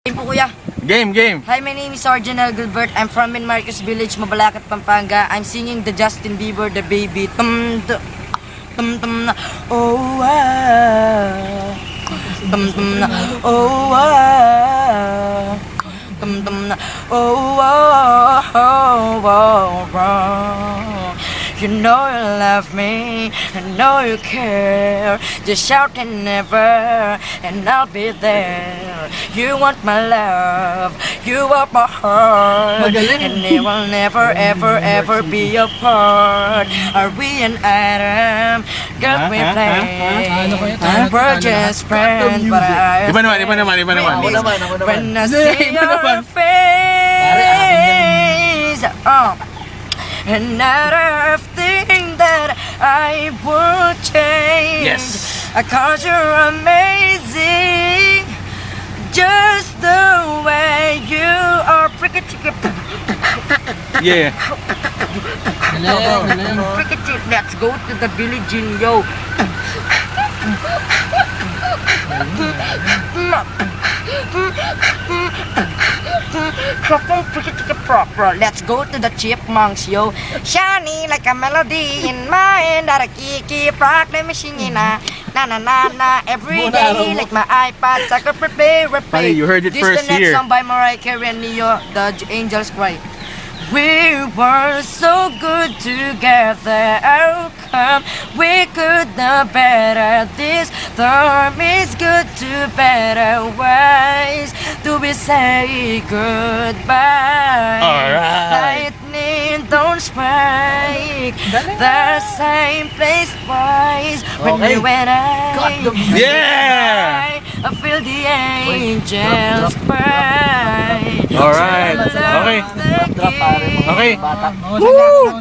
Game po kuya. Game. Hi, my name is Sergeant El Gilbert. I'm from Marcos Village, Mabalacat, Pampanga. I'm singing the Justin Bieber, the baby. Oh, wow. Oh, wow. Oh, wow. You know you love me, I know you care. Just shout and never, and I'll be there. You want my love, you want my heart, and it will never, ever be apart. Are we an Adam? Girl, we play. We're just friends, but I Iba naman. when I see your face, another thing that I would change. Yes. Cause you're amazing, just the way you are. Yeah. Let's go to the Billie Jean, yo. Let's go to the Chipmunks, yo. Shiny like a melody in my hand that I keep rock, let me sing it na every day like my iPad. I could prepare. Hey, you heard it This first the next here. song by Mariah Carey and Neo, the Angels Cry. We were so good together. How come we could know better? This storm is good to better ways. Do we say goodbye? Alright. Lightning don't strike the same place twice. When you and I, Yeah. I feel the angels cry. Alright. Okay. Okay. Okay. Woo!